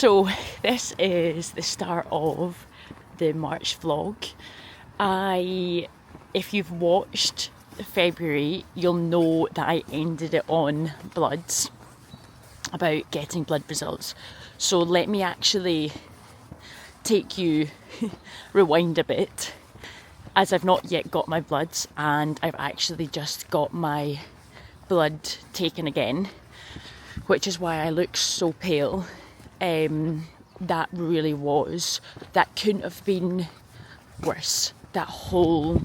So this is the start of the March vlog. If you've watched February, you'll know that I ended it on bloods, about getting blood results. So let me actually rewind a bit, as I've not yet got my bloods and I've actually just got my blood taken again, which is why I look so pale. That couldn't have been worse. That whole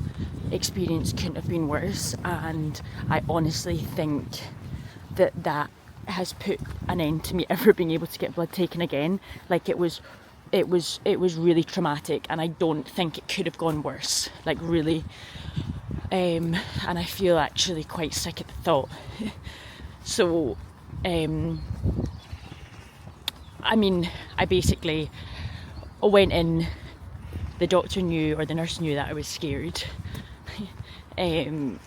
experience couldn't have been worse, and I honestly think that has put an end to me ever being able to get blood taken again. Like, it was really traumatic, and I don't think it could have gone worse, like, really. And I feel actually quite sick at the thought. So I basically went in, the doctor knew, or the nurse knew, that I was scared. And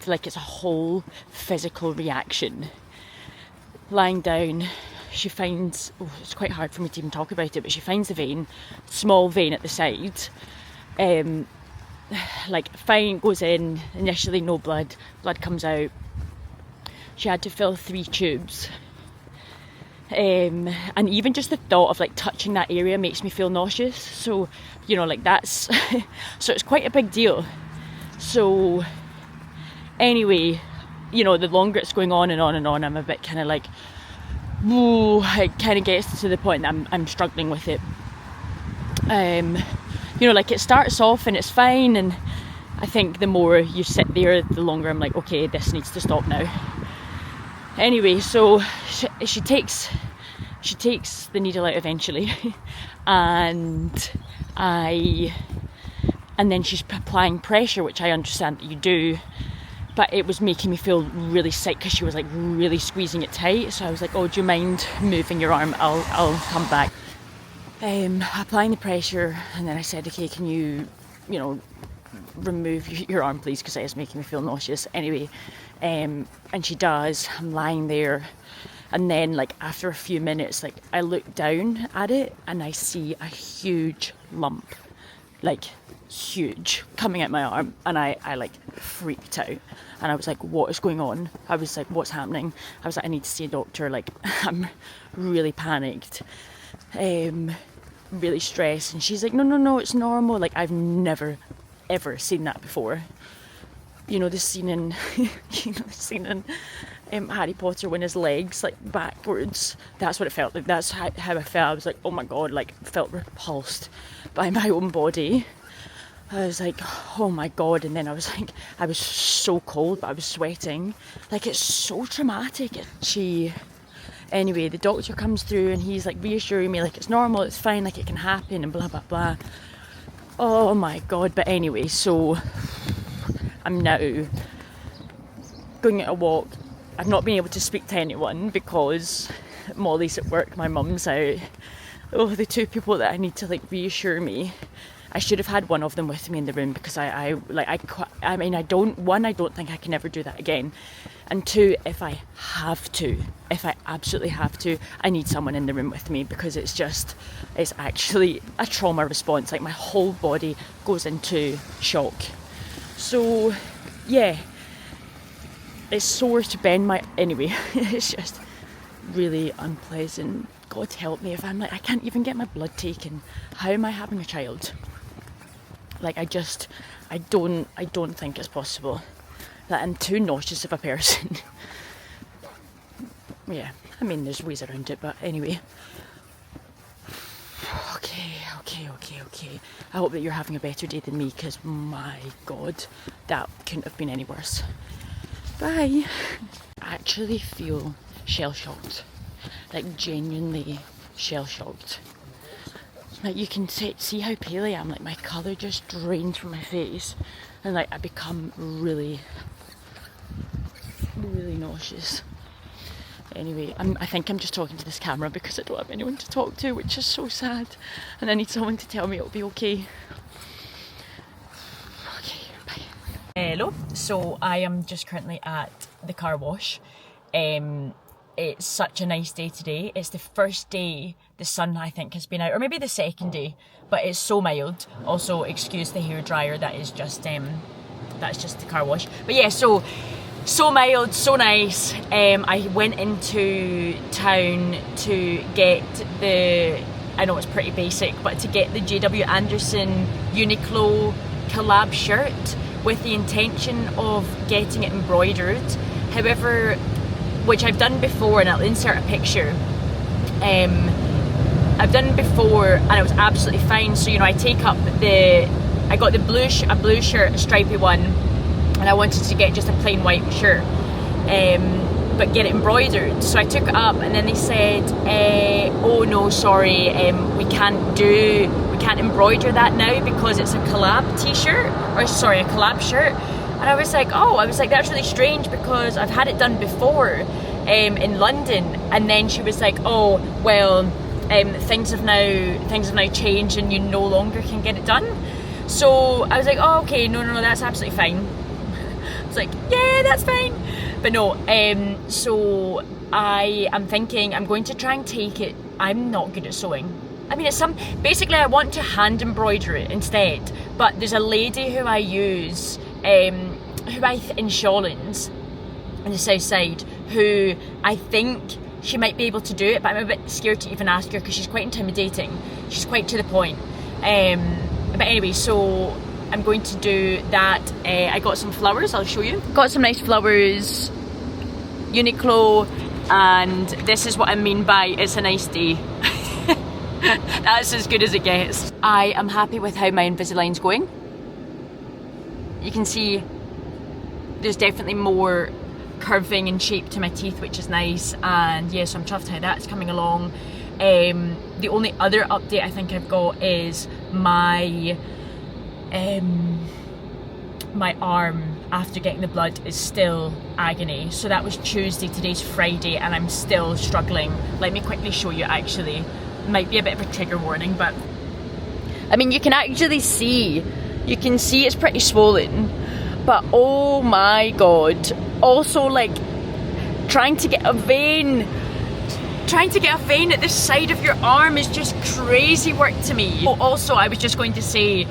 like, it's a whole physical reaction. Lying down, she finds, it's quite hard for me to even talk about it, but she finds the vein, small vein at the side. Like, fine, goes in, initially no blood comes out. She had to fill 3 tubes. And even just the thought of like touching that area makes me feel nauseous. So, like, that's so it's quite a big deal. So anyway, the longer it's going on and on and on, I'm a bit kind of like, whoa, it kind of gets to the point that I'm struggling with it. Like, it starts off and it's fine, and I think the more you sit there, the longer I'm like, okay, this needs to stop now. Anyway, so she takes the needle out eventually, and then she's applying pressure, which I understand that you do, but it was making me feel really sick because she was like really squeezing it tight. So I was like, oh, do you mind moving your arm? I'll come back. Applying the pressure, and then I said, okay, can you remove your arm, please, because it is making me feel nauseous. Anyway, and she does. I'm lying there, and then, like, after a few minutes, like, I look down at it and I see a huge lump, like huge, coming at my arm, and I like freaked out, and I was like, what is going on? I was like, what's happening? I was like, I need to see a doctor. Like, I'm really panicked, really stressed. And she's like, no, it's normal. Like, I've never ever seen that before. The scene in Harry Potter when his legs like backwards, that's what it felt like. That's how I felt. I was like, oh my god, like, felt repulsed by my own body. I was like, oh my god. And then I was so cold, but I was sweating. Like, it's so traumatic. Anyway, the doctor comes through and he's like reassuring me, like, it's normal, it's fine, like, it can happen, and blah blah blah. Oh my god. But anyway, so I'm now going at a walk. I've not been able to speak to anyone because Molly's at work, my mum's out. Oh, the 2 people that I need to like reassure me. I should have had one of them with me in the room, because I don't think I can ever do that again. And 2, if I absolutely have to, I need someone in the room with me, because it's actually a trauma response. Like, my whole body goes into shock. So yeah, it's sore to bend my, anyway, it's just really unpleasant. God help me if I'm like, I can't even get my blood taken. How am I having a child? Like, I don't think it's possible. That I'm too nauseous of a person. Yeah, I mean, there's ways around it, but anyway. Okay. I hope that you're having a better day than me, because my god, that couldn't have been any worse. Bye. I actually feel shell-shocked. Like, genuinely shell-shocked. Like, you can see how pale I am. Like, my colour just drains from my face, and like, I become really, really nauseous. Anyway, I think I'm just talking to this camera because I don't have anyone to talk to, which is so sad, and I need someone to tell me it'll be okay. Okay, bye. Hello. So I am just currently at the car wash. it's such a nice day today. It's the first day the sun, I think, has been out, or maybe the second day, but it's so mild. Also, excuse the hairdryer, that's just the car wash. But yeah, so mild, so nice. I went into town to get I know it's pretty basic, but to get the JW Anderson Uniqlo collab shirt with the intention of getting it embroidered. However, which I've done before, and I'll insert a picture. I've done before and it was absolutely fine. So, you know, I got a blue shirt, a stripy one, and I wanted to get just a plain white shirt, but get it embroidered. So I took it up, and then they said, oh no, sorry, we can't embroider that now because it's a collab t-shirt, or sorry, a collab shirt. And I was like, that's really strange because I've had it done before in London. And then she was like, oh, well, things have now changed and you no longer can get it done. So I was like, oh, okay, no, that's absolutely fine. I was like, yeah, that's fine. But no, so I am thinking I'm going to try and take it. I'm not good at sewing. I mean, basically I want to hand embroider it instead. But there's a lady who I use, in Shawlands, on the south side, who I think she might be able to do it, but I'm a bit scared to even ask her because she's quite intimidating. She's quite to the point. But anyway, so I'm going to do that. I got some flowers, I'll show you. Got some nice flowers, Uniqlo, and this is what I mean by it's a nice day. That's as good as it gets. I am happy with how my Invisalign's going. You can see there's definitely more curving and shape to my teeth, which is nice, and yeah, so I'm chuffed how that's coming along. The only other update I think I've got is my arm after getting the blood is still agony. So that was Tuesday, today's Friday, and I'm still struggling. Let me quickly show you actually. Might be a bit of a trigger warning, but I mean, you can actually see, it's pretty swollen, but oh my god. Also, like, trying to get a vein at the side of your arm is just crazy work to me. Oh, also, I was just going to say,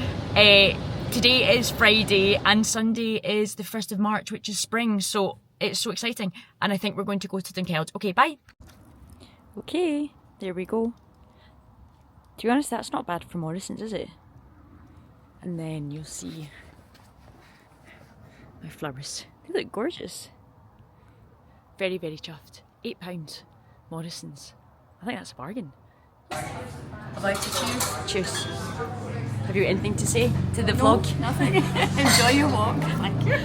today is Friday and Sunday is the 1st of March, which is spring, so it's so exciting, and I think we're going to go to Dunkeld. Okay, bye. Okay, there we go. To be honest, that's not bad for Morrison's, is it? And then you'll see my flowers. They look gorgeous. Very, very chuffed. £8, Morrison's. I think that's a bargain. I'd like to choose. Choose. Have you anything to say to the vlog? Nothing. Enjoy your walk. Thank you.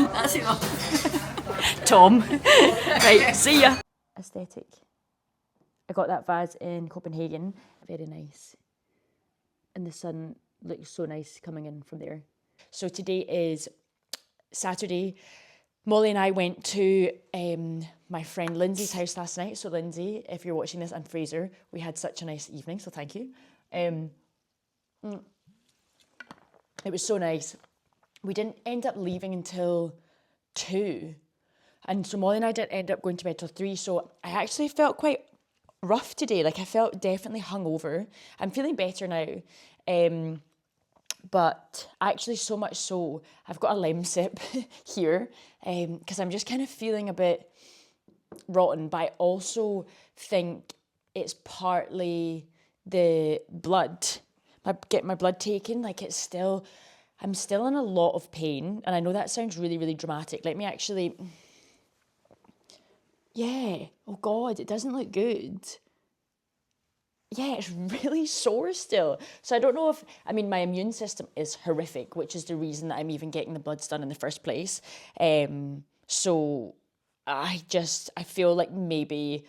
That's enough. Tom. Right, see ya. Aesthetic. I got that vase in Copenhagen. Very nice. And the sun looks so nice coming in from there. So today is Saturday. Molly and I went to my friend Lindsay's house last night. So Lindsay, if you're watching this, and Fraser, we had such a nice evening, so thank you. It was so nice. We didn't end up leaving until 2. And so Molly and I didn't end up going to bed till 3. So I actually felt quite rough today. Like, I felt definitely hungover. I'm feeling better now. But actually, so much so, I've got a Lemsip here because I'm just kind of feeling a bit rotten. But I also think it's partly the blood. Get my blood taken. Like, I'm still in a lot of pain. And I know that sounds really, really dramatic. Let me actually... Yeah. Oh, God, it doesn't look good. Yeah, it's really sore still. So I don't know if... I mean, my immune system is horrific, which is the reason that I'm even getting the bloods done in the first place. So I feel like maybe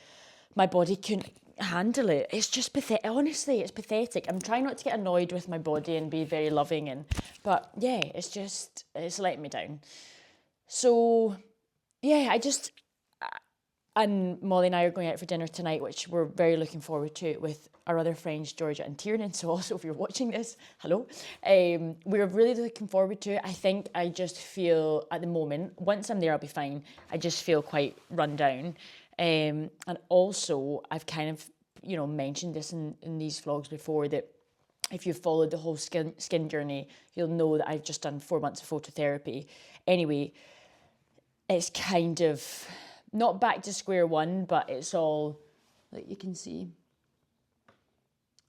my body couldn't handle it. It's just pathetic. Honestly, it's pathetic. I'm trying not to get annoyed with my body and be very loving. But yeah, it's letting me down. So yeah, And Molly and I are going out for dinner tonight, which we're very looking forward to, with our other friends, Georgia and Tiernan. So also, if you're watching this, hello. We're really looking forward to it. I think I just feel, at the moment, once I'm there, I'll be fine. I just feel quite run down. And also, I've kind of, mentioned this in these vlogs before, that if you've followed the whole skin journey, you'll know that I've just done 4 months of phototherapy. Anyway, it's kind of not back to square one, but it's all, like you can see.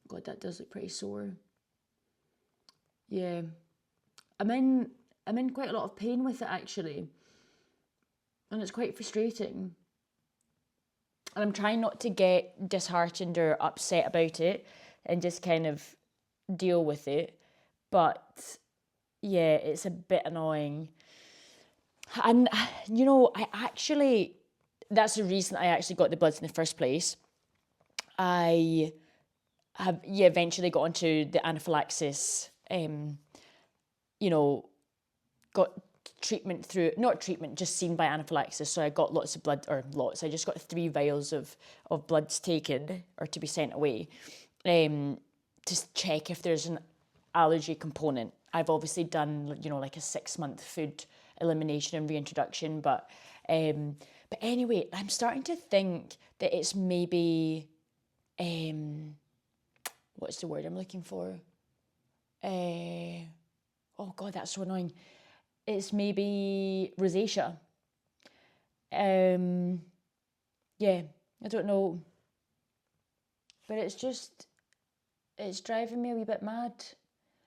God, that does look pretty sore. Yeah. I'm in quite a lot of pain with it, actually. And it's quite frustrating. And I'm trying not to get disheartened or upset about it and just kind of deal with it. But yeah, it's a bit annoying. And, that's the reason I actually got the bloods in the first place. I have eventually got onto the anaphylaxis, got treatment through, not treatment, just seen by anaphylaxis. So I got lots of blood, I just got 3 vials of bloods taken, or to be sent away, to check if there's an allergy component. I've obviously done, like a 6-month food elimination and reintroduction, but anyway, I'm starting to think that it's maybe, what's the word I'm looking for? Oh God, that's so annoying. It's maybe rosacea. Yeah, I don't know. But it's driving me a wee bit mad.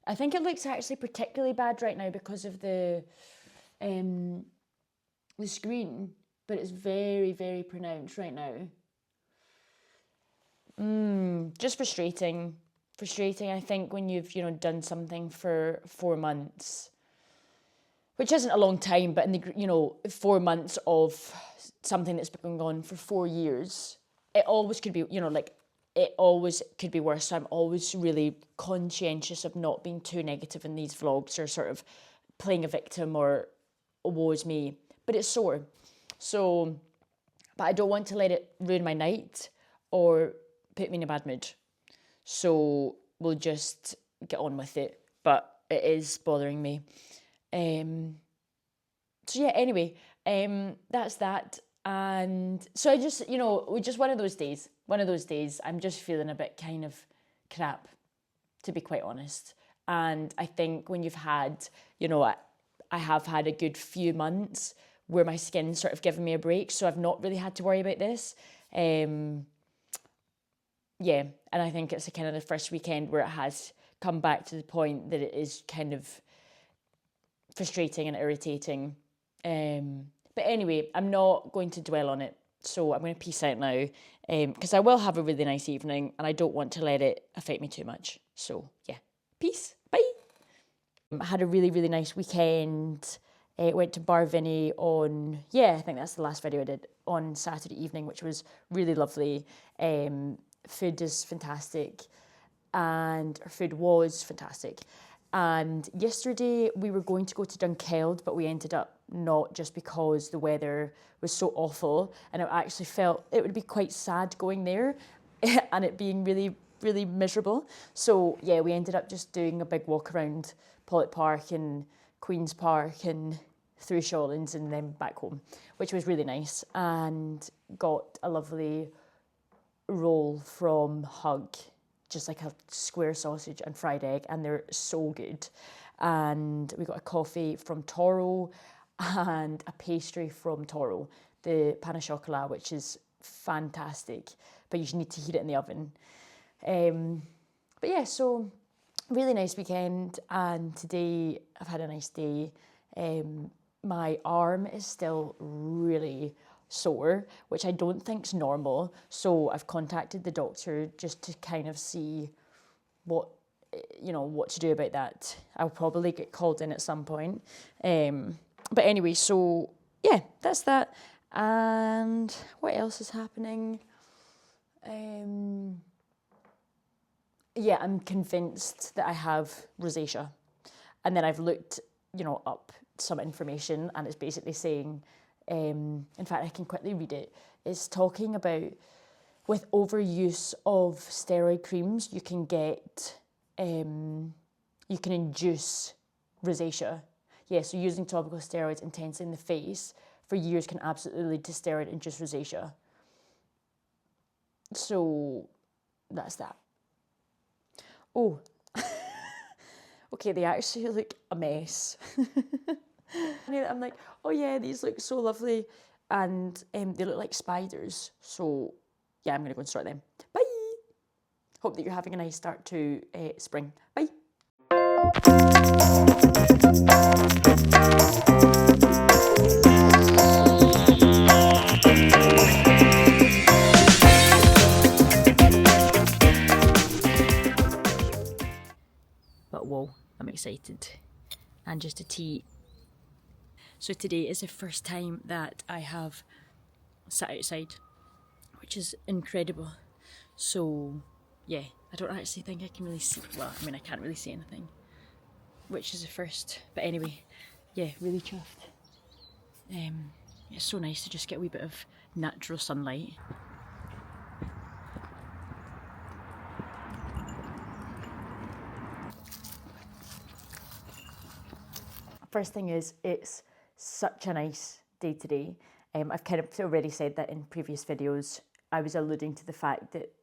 I think it looks actually particularly bad right now because of the screen, but it's very, very pronounced right now. Just frustrating. Frustrating, I think, when you've, done something for 4 months, which isn't a long time, but in the, 4 months of something that's been going on for 4 years, it always could be, it always could be worse. So I'm always really conscientious of not being too negative in these vlogs, or sort of playing a victim or woe is me. But it's sore. So, but I don't want to let it ruin my night or put me in a bad mood. So we'll just get on with it. But it is bothering me. So yeah, anyway, that's that. And so I just, just one of those days, I'm just feeling a bit kind of crap, to be quite honest. And I think when you've had, I have had a good few months where my skin's sort of given me a break, so I've not really had to worry about this. Yeah, and I think it's kind of the first weekend where it has come back to the point that it is kind of frustrating and irritating. But anyway, I'm not going to dwell on it. So I'm going to peace out now, because I will have a really nice evening and I don't want to let it affect me too much. So yeah, peace, bye. I had a really, really nice weekend. Went to Bar Vinny on, I think that's the last video I did, on Saturday evening, which was really lovely. Food is fantastic, and our food was fantastic. And yesterday we were going to go to Dunkeld, but we ended up not, just because the weather was so awful, and I actually felt it would be quite sad going there and it being really, really miserable. So yeah, we ended up just doing a big walk around Pollock Park and Queen's Park and through Shawlands and then back home, which was really nice, and got a lovely roll from Hug, just like a square sausage and fried egg, and they're so good. And we got a coffee from Toro and a pastry from Toro, the pain au chocolat, which is fantastic, but you need to heat it in the oven. But yeah, so really nice weekend, and today I've had a nice day. My arm is still really sore, which I don't think's normal. So I've contacted the doctor just to kind of see what to do about that. I'll probably get called in at some point. But anyway, so yeah, that's that. And what else is happening? Yeah, I'm convinced that I have rosacea. And then I've looked, up some information, and it's basically saying in fact, I can quickly read it. It's talking about with overuse of steroid creams, you can get, you can induce rosacea. Yeah, so using topical steroids intensely in the face for years can absolutely lead to steroid-induced rosacea. So that's that. Oh, okay, they actually look a mess. I'm like, oh yeah, these look so lovely, and they look like spiders. So yeah, I'm gonna go and start them. Bye. Hope that you're having a nice start to spring. Bye. But whoa, I'm excited. And just a tea. So today is the first time that I have sat outside, which is incredible. So yeah, I don't actually think I can really see, well, I mean I can't really see anything, which is the first. But anyway, yeah, really chuffed. It's so nice to just get a wee bit of natural sunlight. First thing is, it's such a nice day today. I've kind of already said that in previous videos. I was alluding to the fact that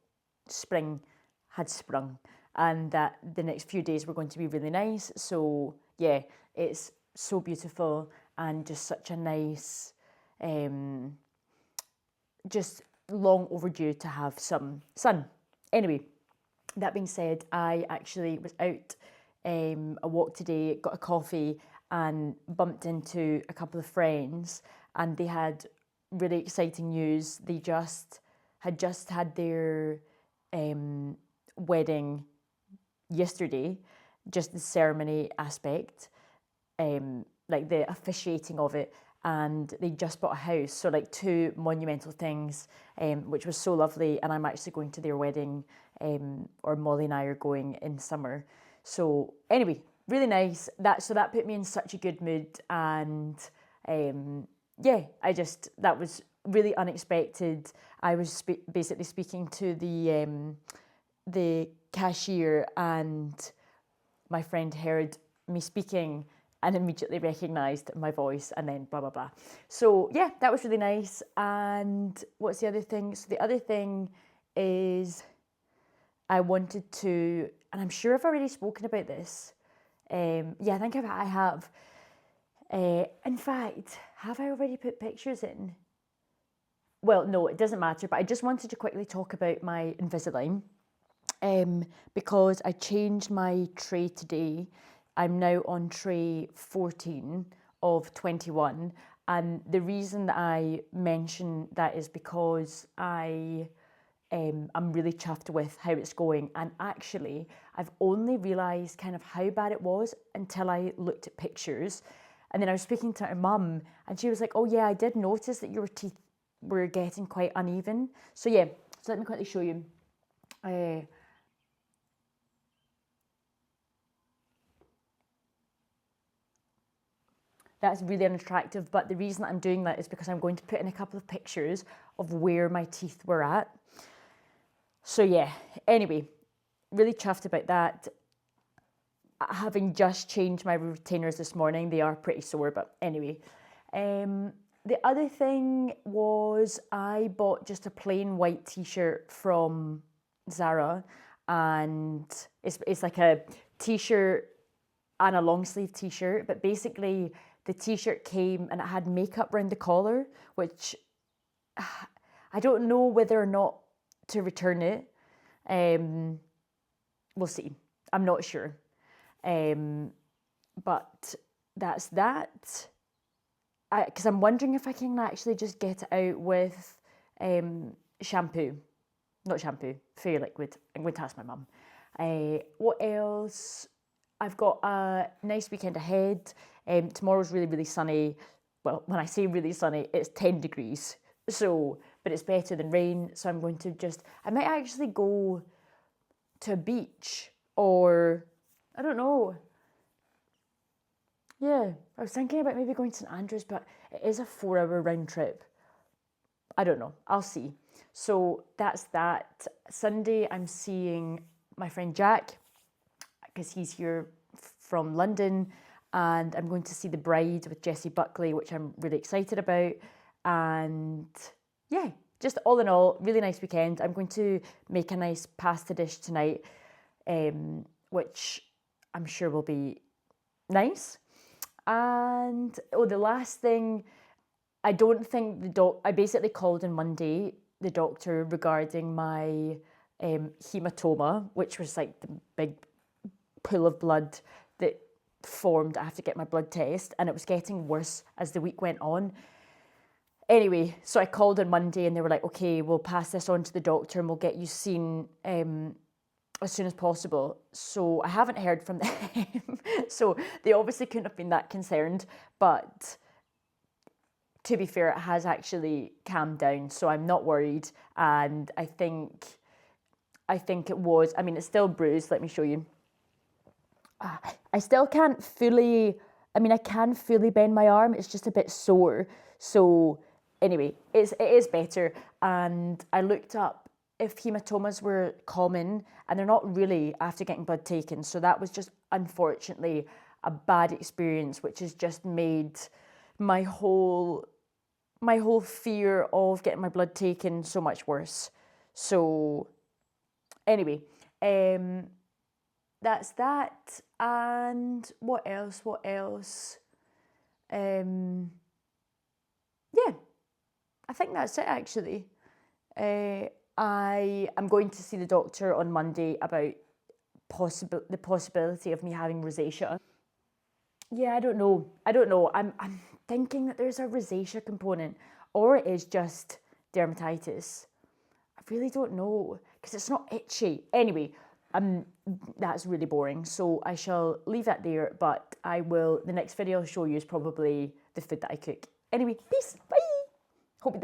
spring had sprung and that the next few days were going to be really nice. So yeah, it's so beautiful and just such a nice, just long overdue to have some sun. Anyway, that being said, I actually was out a walk today, got a coffee and bumped into a couple of friends, and they had really exciting news. They had their wedding yesterday, just the ceremony aspect, like the officiating of it, and they just bought a house. So like two monumental things, which was so lovely. And I'm actually going to their wedding, or Molly and I are going in summer. So anyway, really nice. That put me in such a good mood, and yeah, that was really unexpected. I was basically speaking to the cashier, and my friend heard me speaking and immediately recognised my voice, and then blah blah blah. So yeah, that was really nice. And what's the other thing? So the other thing is, I wanted to, and I'm sure I've already spoken about this. Yeah, I think I have. In fact, have I already put pictures in? Well, no, it doesn't matter, but I just wanted to quickly talk about my Invisalign, because I changed my tray today. I'm now on tray 14 of 21, and the reason that I mention that is because I'm really chuffed with how it's going. And actually, I've only realised kind of how bad it was until I looked at pictures. And then I was speaking to my mum, and she was like, oh yeah, I did notice that your teeth were getting quite uneven. So yeah, so let me quickly show you. That's really unattractive, but the reason that I'm doing that is because I'm going to put in a couple of pictures of where my teeth were at. So yeah, anyway, really chuffed about that. Having just changed my retainers this morning, they are pretty sore, but anyway. The other thing was I bought just a plain white t-shirt from Zara, and it's like a t-shirt and a long sleeve t-shirt, but basically the t-shirt came and it had makeup around the collar, which I don't know whether or not to return it. We'll see. I'm not sure. But that's that. Because I'm wondering if I can actually just get it out with shampoo. Not shampoo, Fairy Liquid. I'm going to ask my mum. What else? I've got a nice weekend ahead. Tomorrow's really, really sunny. Well, when I say really sunny, it's 10 degrees. So, but it's better than rain. So I'm going to I might actually go to a beach, or I don't know. Yeah, I was thinking about maybe going to St Andrews, but it is a 4 hour round trip. I don't know. I'll see. So that's that. Sunday, I'm seeing my friend Jack because he's here from London, and I'm going to see The Bride with Jessie Buckley, which I'm really excited about. And yeah, just all in all, really nice weekend. I'm going to make a nice pasta dish tonight, which I'm sure will be nice. And oh, the last thing, I don't think I basically called on Monday the doctor regarding my hematoma, which was like the big pool of blood that formed. I have to get my blood test, and it was getting worse as the week went on. Anyway, so I called on Monday, and they were like, okay, we'll pass this on to the doctor and we'll get you seen as soon as possible. So I haven't heard from them. So they obviously couldn't have been that concerned, but to be fair, it has actually calmed down, so I'm not worried. And I think it was, I mean, it's still bruised. Let me show you. I still can't fully, I mean, I can fully bend my arm. It's just a bit sore. So anyway, it is better. And I looked up if hematomas were common, and they're not really after getting blood taken. So that was just unfortunately a bad experience, which has just made my whole fear of getting my blood taken so much worse. So anyway, that's that. And what else? Yeah, I think that's it actually. I am going to see the doctor on Monday about the possibility of me having rosacea. Yeah, I don't know. I'm thinking that there's a rosacea component, or it is just dermatitis. I really don't know because it's not itchy. Anyway, that's really boring. So I shall leave that there. But I will. The next video I'll show you is probably the food that I cook. Anyway, peace. Bye. Hope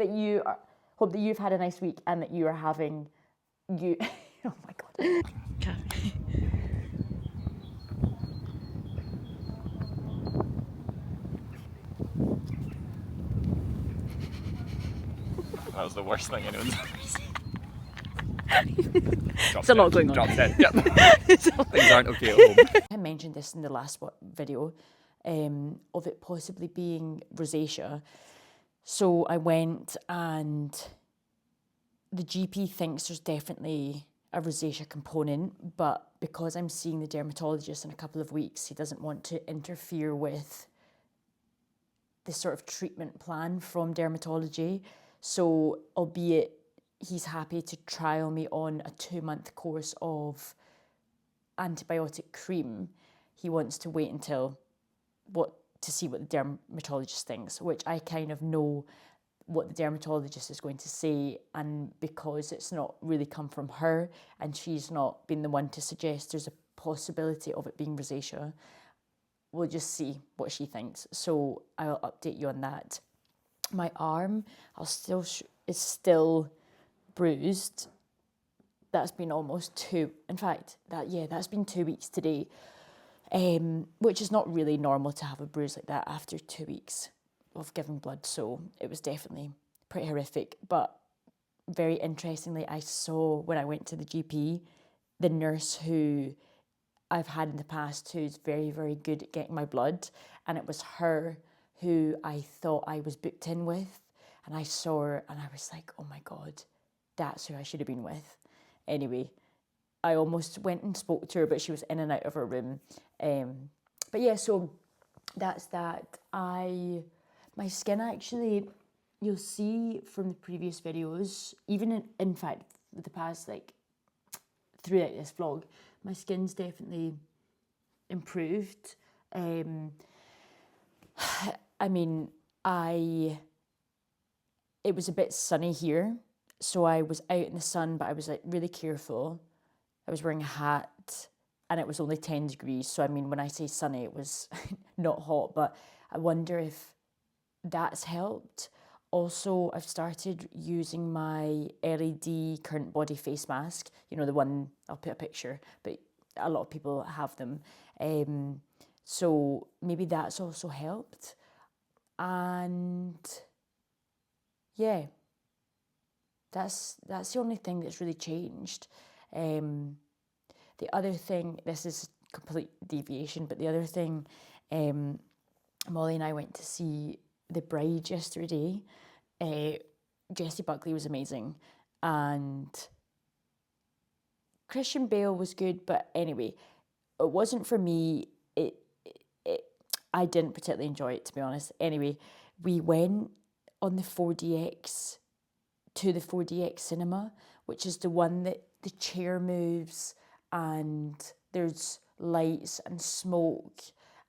that you've had a nice week and that you are having you. Oh my god. Okay. That was the worst thing anyone's ever seen. There's a lot going on. Drop dead. Yep. Things aren't okay at home. I mentioned this in the last video of it possibly being rosacea. So I went, and the GP thinks there's definitely a rosacea component, but because I'm seeing the dermatologist in a couple of weeks, he doesn't want to interfere with the sort of treatment plan from dermatology. So albeit he's happy to trial me on a 2-month course of antibiotic cream, he wants to wait until to see what the dermatologist thinks, which I kind of know what the dermatologist is going to say, and because it's not really come from her and she's not been the one to suggest there's a possibility of it being rosacea, we'll just see what she thinks. So I'll update you on that. My arm, is still bruised. That's been almost that's been 2 weeks today, which is not really normal to have a bruise like that after 2 weeks of giving blood. So it was definitely pretty horrific. But very interestingly, I saw when I went to the GP, the nurse who I've had in the past who's very, very good at getting my blood, and it was her who I thought I was booked in with, and I saw her and I was like, oh my God, that's who I should have been with. Anyway, I almost went and spoke to her, but she was in and out of her room. But yeah, so that's that. My skin actually, you'll see from the previous videos, even in fact, the past, throughout this vlog, my skin's definitely improved. I mean, it was a bit sunny here, so I was out in the sun, but I was really careful. I was wearing a hat, and it was only 10 degrees. So I mean, when I say sunny, it was not hot, but I wonder if that's helped. Also, I've started using my LED current body face mask, the one, I'll put a picture, but a lot of people have them. So maybe that's also helped. And yeah, that's the only thing that's really changed. The other thing, this is a complete deviation, but the other thing, Molly and I went to see The Bride yesterday. Jessie Buckley was amazing, and Christian Bale was good, but anyway, it wasn't for me. I didn't particularly enjoy it, to be honest. Anyway, we went on the 4DX to the 4DX cinema, which is the one that the chair moves and there's lights and smoke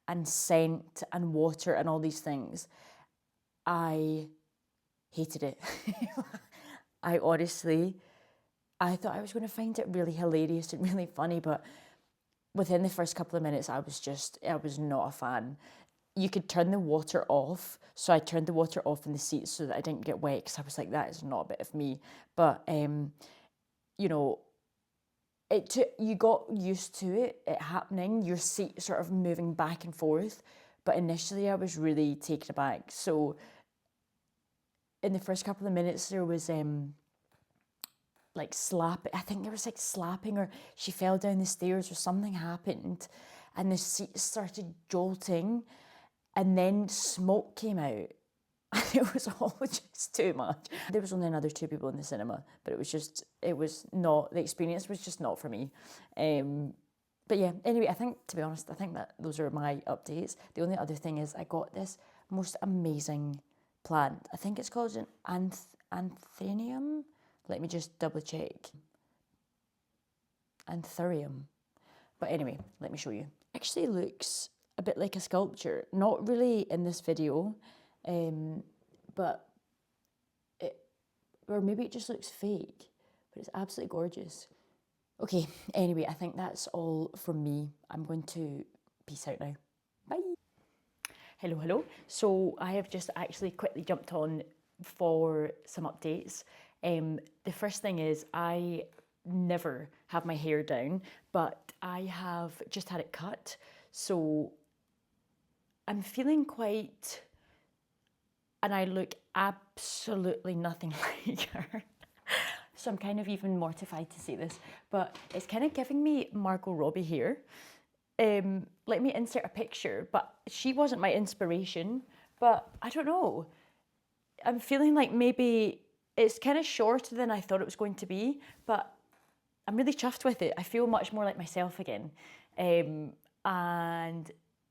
and scent and water and all these things. I hated it. I thought I was going to find it really hilarious and really funny, but within the first couple of minutes, I was not a fan. You could turn the water off, so I turned the water off in the seats so that I didn't get wet, because I was like, that is not a bit of me. But, you know, you got used to it happening, your seat sort of moving back and forth, but initially I was really taken aback. So in the first couple of minutes, there was like I think there was like slapping, or she fell down the stairs or something happened, and the seat started jolting, and then smoke came out. And it was all just too much. There was only another 2 people in the cinema, but the experience was just not for me. But yeah, anyway, to be honest, I think that those are my updates. The only other thing is I got this most amazing plant. I think it's called an anthurium. Let me just double check. Anthurium. But anyway, let me show you. Actually looks a bit like a sculpture. Not really in this video, but or maybe it just looks fake, but it's absolutely gorgeous. Okay, anyway, I think that's all from me. I'm going to peace out now. Bye. Hello. So I have just actually quickly jumped on for some updates. The first thing is I never have my hair down, but I have just had it cut. So I'm feeling quite, and I look absolutely nothing like her. So I'm kind of even mortified to say this, but it's kind of giving me Margot Robbie hair. Let me insert a picture, but she wasn't my inspiration, but I don't know. I'm feeling like maybe it's kind of shorter than I thought it was going to be, but I'm really chuffed with it. I feel much more like myself again. And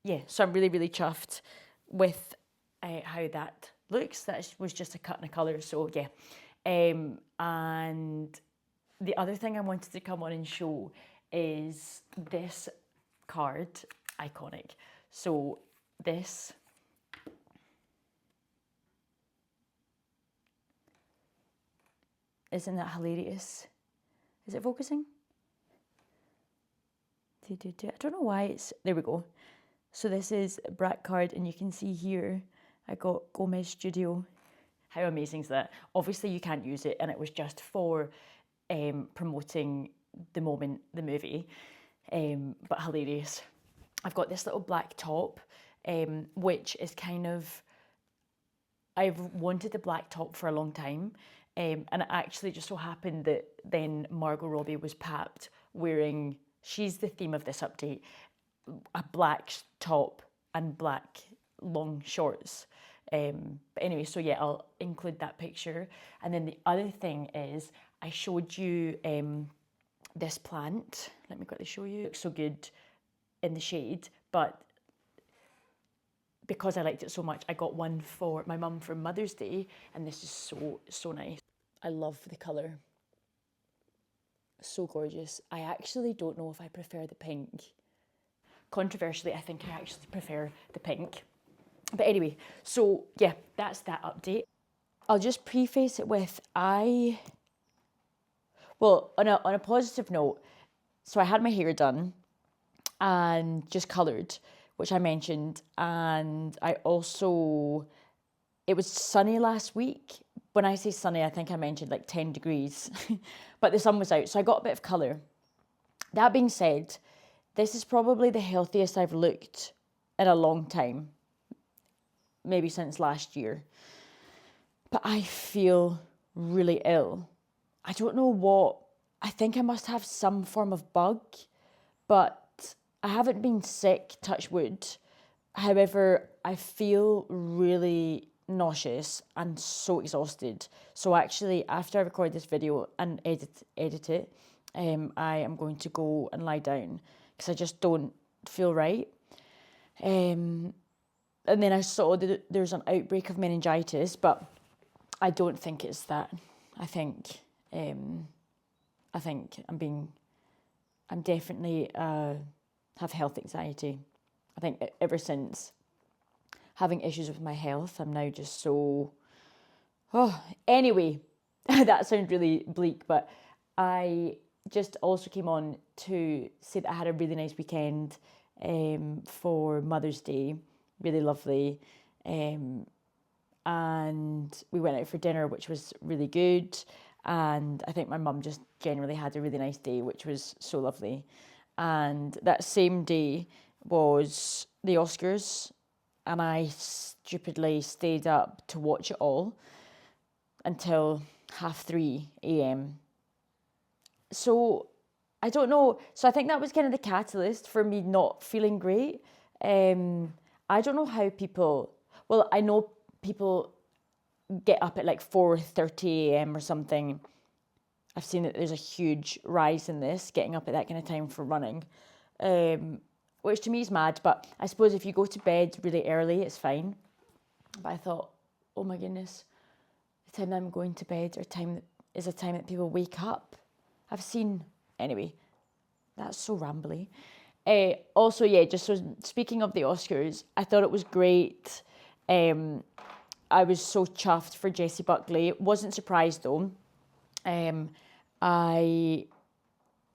yeah, so I'm really, really chuffed with how that looks. That was just a cut and a colour, so yeah. And the other thing I wanted to come on and show is this card, iconic. So this, isn't that hilarious? Is it focusing? I don't know why it's, there we go. So this is a Brat card, and you can see here, I got Gomez Studio. How amazing is that? Obviously you can't use it, and it was just for promoting the movie, but hilarious. I've got this little black top, which is kind of, I've wanted a black top for a long time, and it actually just so happened that then Margot Robbie was papped wearing, she's the theme of this update, a black top and black long shorts. But anyway, so yeah, I'll include that picture. And then the other thing is, I showed you this plant. Let me quickly show you. It looks so good in the shade, but because I liked it so much, I got one for my mum for Mother's Day, and this is so nice. I love the colour. So gorgeous. I actually don't know if I prefer the pink. Controversially, I think I actually prefer the pink. But anyway, so yeah, that's that update. I'll just preface it with well, on a positive note, so I had my hair done and just coloured, which I mentioned, and I also, it was sunny last week. When I say sunny, I think I mentioned like 10 degrees, but the sun was out, so I got a bit of colour. That being said, this is probably the healthiest I've looked in a long time, maybe since last year. But I feel really ill. I don't know what, I think I must have some form of bug, but I haven't been sick, touch wood. However, I feel really nauseous and so exhausted. So actually, after I record this video and edit it, I am going to go and lie down because I just don't feel right. And then I saw that there's an outbreak of meningitis, but I don't think it's that. I think I'm definitely have health anxiety. I think ever since having issues with my health, I'm now just so. Oh, anyway, that sounds really bleak, but I just also came on to say that I had a really nice weekend for Mother's Day, really lovely. And we went out for dinner, which was really good. And I think my mum just generally had a really nice day, which was so lovely. And that same day was the Oscars, and I stupidly stayed up to watch it all until 3:30 a.m. So I don't know. So I think that was kind of the catalyst for me not feeling great. I don't know how people. Well, I know people get up at like 4:30 a.m. or something. I've seen that there's a huge rise in this, getting up at that kind of time for running, which to me is mad. But I suppose if you go to bed really early, it's fine. But I thought, oh my goodness, the time that I'm going to bed is a time that people wake up. I've seen, anyway, that's so rambly. Also, yeah, just so speaking of the Oscars, I thought it was great. I was so chuffed for Jessie Buckley. Wasn't surprised though.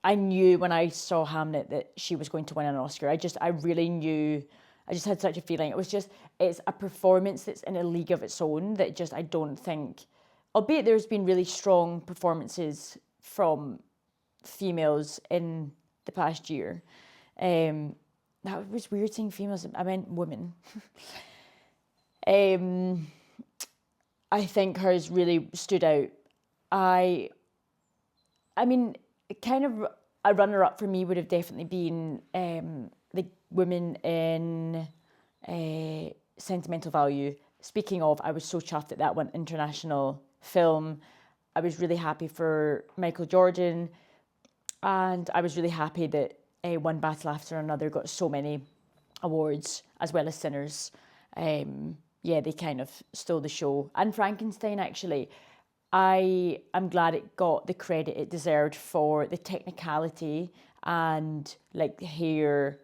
I knew when I saw Hamnet that she was going to win an Oscar. I really knew. I just had such a feeling. It's a performance that's in a league of its own that just I don't think, albeit there's been really strong performances from females in the past year. That was weird saying females. I meant women. I think hers really stood out. I mean, kind of a runner-up for me would have definitely been the women in Sentimental Value. Speaking of, I was so chuffed that that went international film. I was really happy for Michael Jordan, and I was really happy that One Battle After Another got so many awards, as well as Sinners. Yeah, they kind of stole the show. And Frankenstein, actually, I'm glad it got the credit it deserved for the technicality and like hair,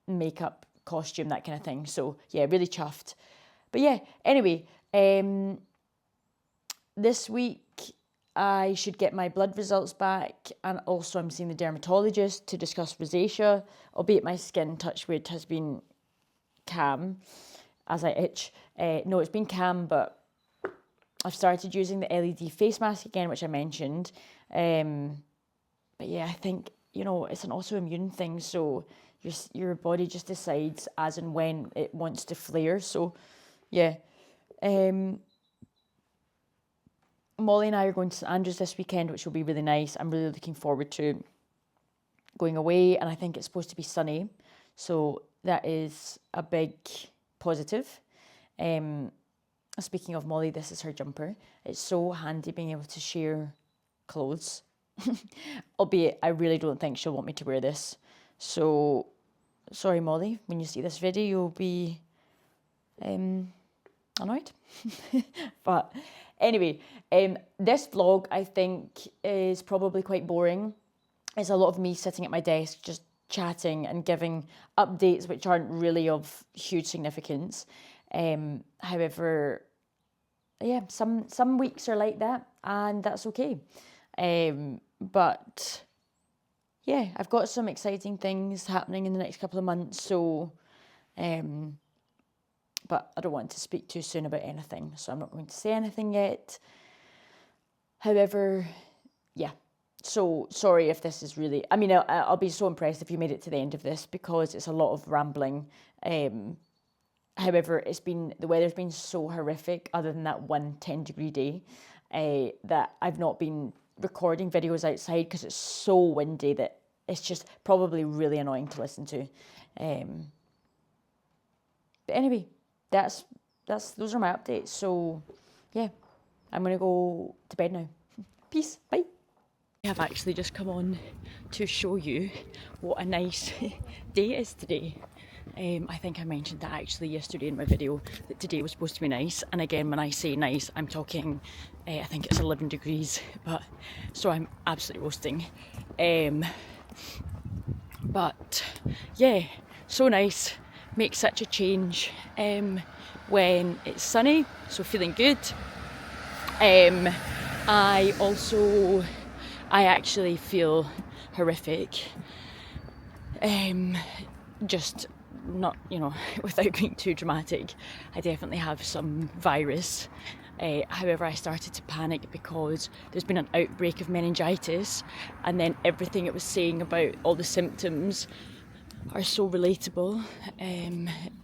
makeup, costume, that kind of thing. So yeah, really chuffed. But yeah, anyway, this week I should get my blood results back, and also I'm seeing the dermatologist to discuss rosacea, albeit my skin, touch wood, has been calm as I itch. No, it's been calm, but I've started using the LED face mask again, which I mentioned. But yeah, I think, it's an autoimmune thing, so your body just decides as and when it wants to flare. So yeah. Molly and I are going to St Andrews this weekend, which will be really nice. I'm really looking forward to going away, and I think it's supposed to be sunny. So that is a big positive. Speaking of Molly, this is her jumper. It's so handy being able to share clothes. Albeit, I really don't think she'll want me to wear this. So, sorry Molly, when you see this video, you'll be annoyed. But anyway, this vlog, I think, is probably quite boring. It's a lot of me sitting at my desk, just chatting and giving updates which aren't really of huge significance. However, yeah, some weeks are like that, and that's okay. But yeah, I've got some exciting things happening in the next couple of months, so but I don't want to speak too soon about anything, so I'm not going to say anything yet. However, yeah, So sorry if this is really, I mean, I'll be so impressed if you made it to the end of this because it's a lot of rambling. However, the weather's been so horrific other than that one 10-degree day that I've not been recording videos outside because it's so windy that it's just probably really annoying to listen to. But anyway, those are my updates. So yeah, I'm going to go to bed now. Peace, bye. I have actually just come on to show you what a nice day it is today. I think I mentioned that actually yesterday in my video that today was supposed to be nice, and again when I say nice I'm talking I think it's 11 degrees, but so I'm absolutely roasting. But yeah, so nice, makes such a change when it's sunny, so feeling good. I actually feel horrific, just not, without being too dramatic, I definitely have some virus. However, I started to panic because there's been an outbreak of meningitis, and then everything it was saying about all the symptoms are so relatable.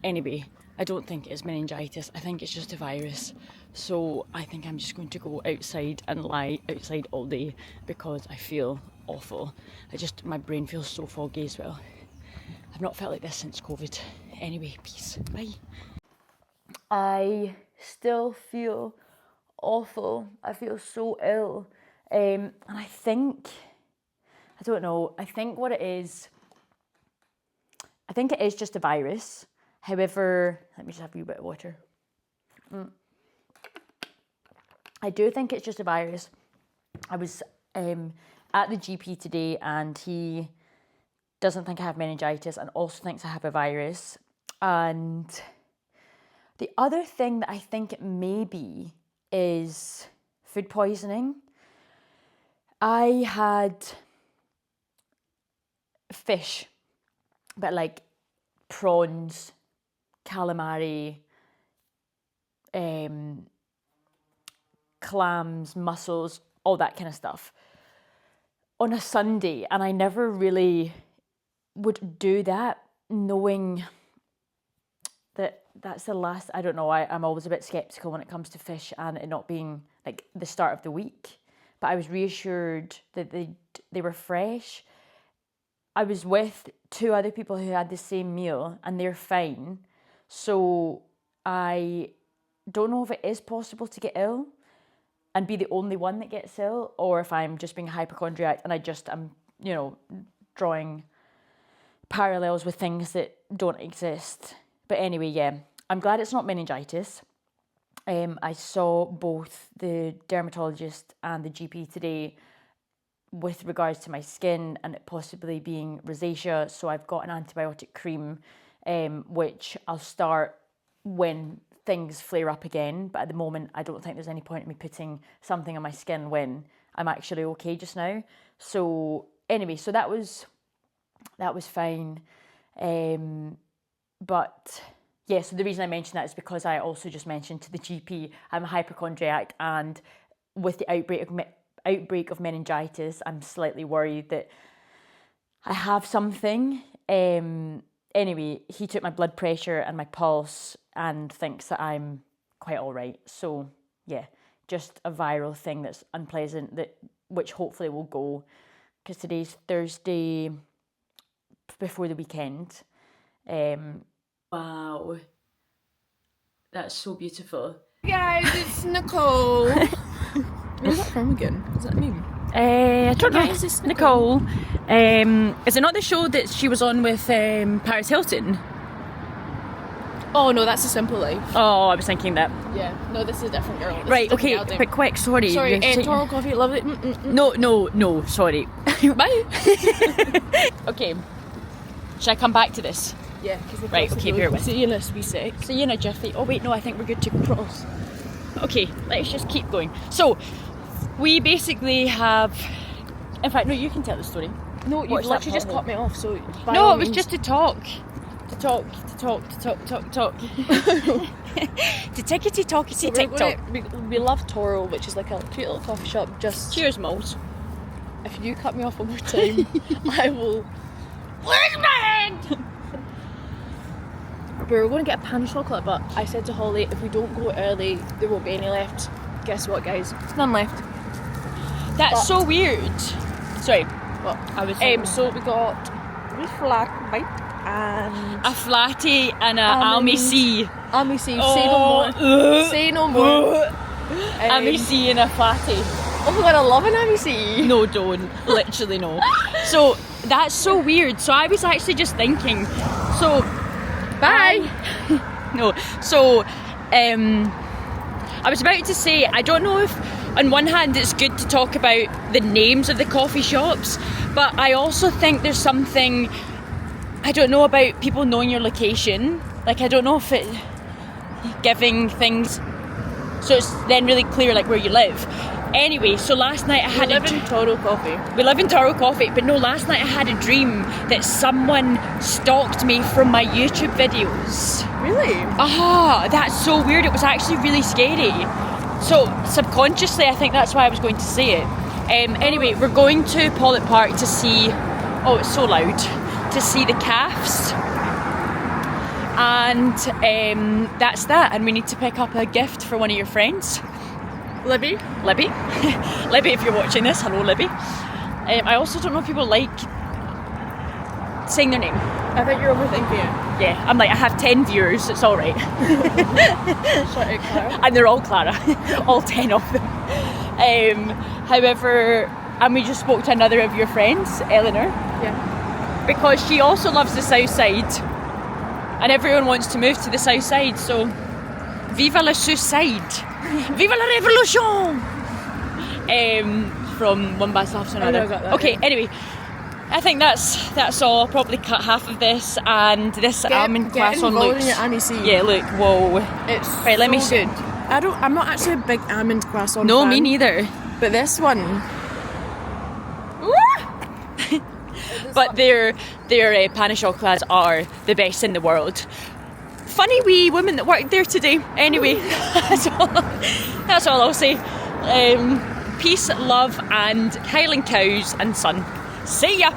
Anyway, I don't think it's meningitis, I think it's just a virus. So I think I'm just going to go outside and lie outside all day because I feel awful. My brain feels so foggy as well. I've not felt like this since COVID. Anyway, peace, bye. I still feel awful. I feel so ill. And I think what it is, I think it is just a virus. However, let me just have a wee bit of water. I do think it's just a virus. I was at the GP today and he doesn't think I have meningitis and also thinks I have a virus. And the other thing that I think it may be is food poisoning. I had fish, but like prawns, calamari, clams, mussels, all that kind of stuff on a Sunday, and I never really would do that, knowing that that's the last, I don't know, I'm always a bit sceptical when it comes to fish and it not being like the start of the week, but I was reassured that they were fresh. I was with 2 other people who had the same meal and they're fine, so I don't know if it is possible to get ill and be the only one that gets ill, or if I'm just being a hypochondriac and I'm drawing parallels with things that don't exist. But anyway, yeah, I'm glad it's not meningitis. I saw both the dermatologist and the GP today with regards to my skin and it possibly being rosacea, so I've got an antibiotic cream, which I'll start when things flare up again, but at the moment I don't think there's any point in me putting something on my skin when I'm actually okay just now. So anyway, so that was fine. But yeah, so the reason I mentioned that is because I also just mentioned to the GP I'm a hypochondriac, and with the outbreak of meningitis, I'm slightly worried that I have something. Anyway, he took my blood pressure and my pulse and thinks that I'm quite all right. So yeah, just a viral thing that's unpleasant, which hopefully will go, because today's Thursday before the weekend. Wow, that's so beautiful. Guys, it's Nicole. Where's that from again? Is that a meme? I don't know. Is this Nicole. Is it not the show that she was on with Paris Hilton? Oh no, that's A Simple Life. Oh, I was thinking that. Yeah, no, this is a different girl. This Right, is a different okay, girl. but quick, sorry. Sorry, Toro Coffee, love it. No, sorry. Bye. Okay, should I come back to this? Yeah, because Right, okay, bear with. See you in a wee sec. See you in a jiffy. Oh wait, no, I think we're good to cross. Okay, let's just keep going. So, we basically have... In fact, no, you can tell the story. No, you've Watch that literally just pothole. cut me off, so... No, it was just to talk. To talk. To tickety talky So tick talk. we love Toro, which is like a cute little coffee shop just... Cheers, Moles. if you cut me off one more time, I will. Where's my hand? We were going to get a pan of chocolate, but I said to Holly, if we don't go early, there won't be any left. Guess what, guys? There's none left. That's so weird. Sorry. What? I was So we got flat white and a flatty and a Almy C. Almy C. Say no more. Say no more. Almy C and a flatty. Oh my god, I love an Almy C. No, don't. Literally no. So that's so weird. So I was actually just thinking. So Bye. no. So I was about to say, I don't know if on one hand it's good to talk about the names of the coffee shops, but I also think there's something, I don't know, about people knowing your location. Like, I don't know if it giving things so it's then really clear like where you live. Anyway, so last night I had We live in Toro Coffee. We live in Toro Coffee, but no, last night I had a dream that someone stalked me from my YouTube videos. Really? Ah, that's so weird. It was actually really scary. So subconsciously, I think that's why I was going to say it. Anyway, we're going to Pollock Park to see. Oh, it's so loud. To see the calves, and that's that. And we need to pick up a gift for one of your friends, Libby. Libby, if you're watching this, hello, Libby. I also don't know if people like saying their name. I think you're overthinking it. Yeah, I'm like, I have 10 viewers, it's alright. Sorry, Clara. And they're all Clara, all 10 of them. However, and we just spoke to another of your friends, Eleanor. Yeah. Because she also loves the south side. And everyone wants to move to the south side, so viva la suicide. Viva la revolution! From one bad stuff to another. I got that, okay, yeah. anyway. I think that's all. I'll probably cut half of this, and this almond croissant involved looks. in your Annie C. Yeah, look, whoa. It's Right, let me so see. good. I'm not actually a big almond croissant No, fan, me neither. but this one. But their pain au chocolats are the best in the world. Funny wee women that worked there today. Anyway, that's all I'll say. Peace, love, and Highland cows and sun. See ya!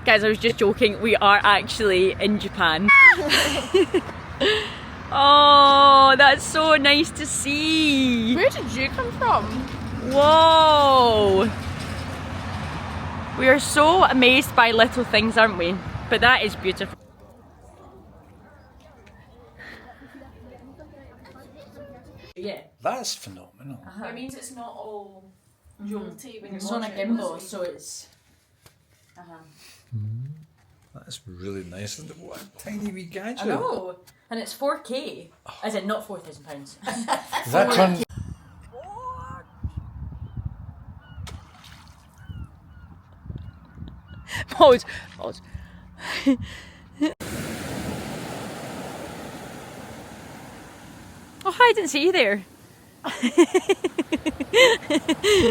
Guys, I was just joking. We are actually in Japan. Oh, that's so nice to see. Where did you come from? Whoa! We are so amazed by little things, aren't we? But that is beautiful. Yeah. That's phenomenal. It means it's not all jolty when It's you're on a watching it, gimbal, so it's. That's really nice. What a tiny wee gadget. I know, and it's 4K, as in not £4,000. Does that turn? Pause. Oh, hi, I didn't see you there.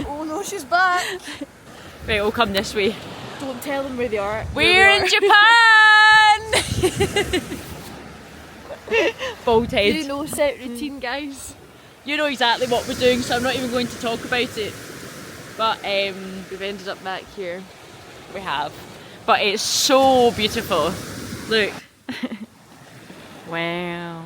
Oh no, she's back. Right, we'll come this way. Don't tell them where they are. We're in Japan! Bald head. You know set routine, guys. You know exactly what we're doing, so I'm not even going to talk about it. But We've ended up back here. we have. But it's so beautiful. Look. Wow.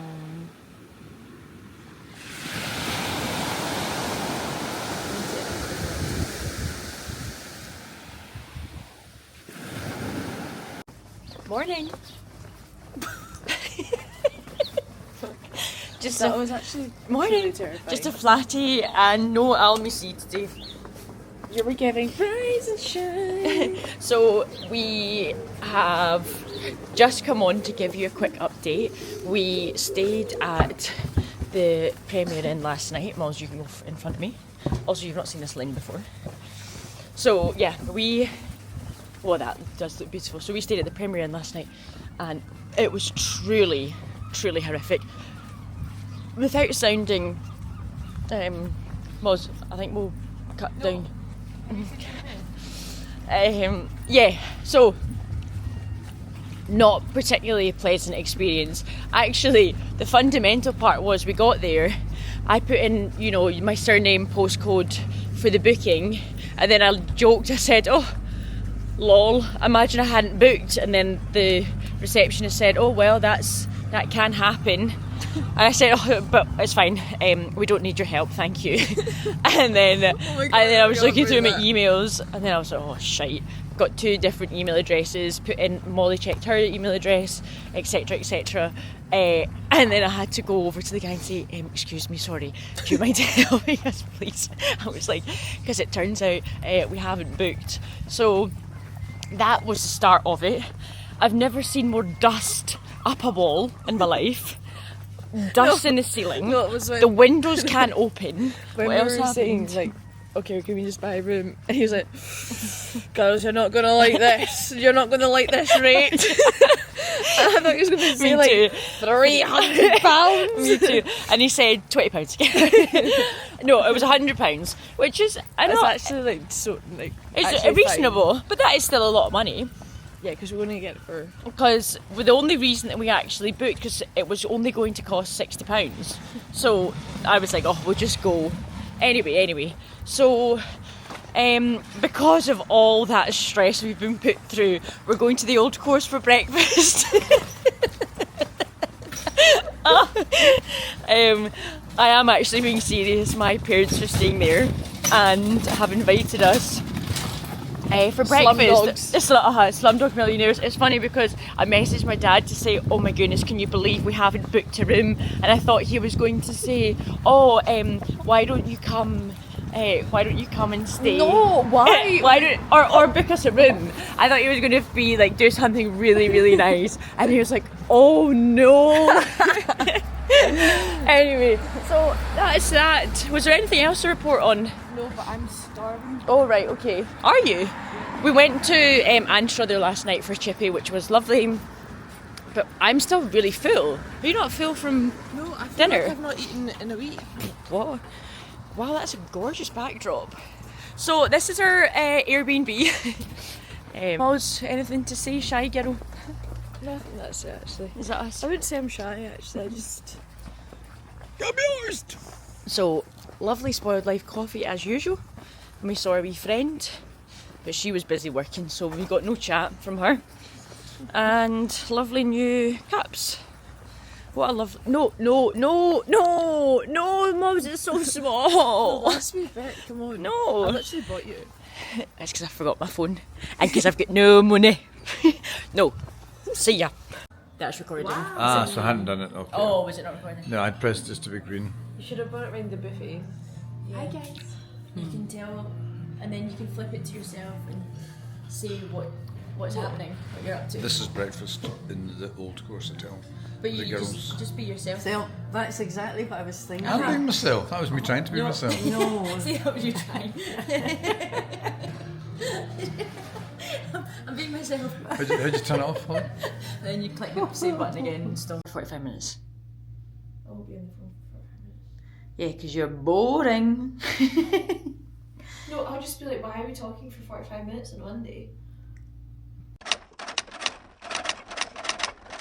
Morning. Just That a was actually morning. really terrifying. Just a flatty and no almy seed today. You were giving rise and shine. So we have just come on to give you a quick update. We stayed at the Premier Inn last night. Moz, you can go in front of me. Also, you've not seen this line before. So yeah, that does look beautiful. So we stayed at the Premier Inn last night, and it was truly, truly horrific. Without sounding, Moz, I think we'll cut down. Yeah, so not particularly a pleasant experience. Actually, the fundamental part was we got there, I put in, my surname, postcode for the booking, And then I joked, I said, oh, lol, imagine I hadn't booked. And then the receptionist said, oh well, that can happen. And I said, oh, but it's fine, we don't need your help, thank you. And then I was looking through my emails, and then I was like, oh shite, got 2 different email addresses, put in, Molly checked her email address, etc, etc. And then I had to go over to the guy and say, excuse me, sorry, do you mind helping us please? I was like, because it turns out we haven't booked. So that was the start of it. I've never seen more dust up a wall in my life. Dust in the ceiling. No, it was when, the windows can't open. when What we else were saying, happened? like, okay, can we just buy a room? And he was like, girls, you're not going to like this. You're not going to like this rate. And I thought he was going to say, Me like, too. £300. Me too. And he said £20. No, it was £100, which is It's actually, like, so, like, it's actually reasonable, fine. but that is still a lot of money. Yeah, because we're going to get it for... Because the only reason that we actually booked, because it was only going to cost £60. So I was like, oh, we'll just go. Anyway. So because of all that stress we've been put through, we're going to the Old Course for breakfast. I am actually being serious. My parents are staying there and have invited us for breakfast. Slumdog Millionaires. It's funny because I messaged my dad to say, oh my goodness, can you believe we haven't booked a room? And I thought he was going to say, oh, why don't you come and stay? No, why? Why don't or book us a room? I thought he was going to be like do something really, really nice, and he was like, oh no. Anyway, so that's that. Was there anything else to report on? No, but I'm starving. Oh right, okay. Are you? We went to Anstruther last night for chippy, which was lovely. But I'm still really full. Are you not full from No, I feel dinner? like I've not eaten in a week. What? Wow, that's a gorgeous backdrop. So this is our Airbnb. Moz, anything to say, shy girl? No, I think that's it actually. Is that us? I wouldn't say I'm shy actually, I just... Gotta be honest. So, lovely Spoiled Life coffee as usual. And we saw our wee friend, but she was busy working, so we got no chat from her. And lovely new cups. What a lovely... No, Mums, it's so small. Last wee bit, come on. No. I literally bought you. It's because I forgot my phone. And because I've got no money. No. See ya. That's recording. Ah, so I hadn't done it. Okay. Oh, was it not recording? No, I'd pressed just to be green. You should have brought it round the buffet. Hi guys. You can tell, and then you can flip it to yourself and say what's happening, what you're up to. This is breakfast in the Old Course Hotel. But The you girls. just be yourself. So that's exactly what I was thinking. I'm being myself. That was me trying to be myself. No. See how you trying. I'm being myself. How'd you turn it off, Holly? Then you click the save button again and stuff. 45 minutes. I'll be on the phone for 5 minutes. Yeah, because you're boring. No, I'll just be like, why are we talking for 45 minutes on Monday?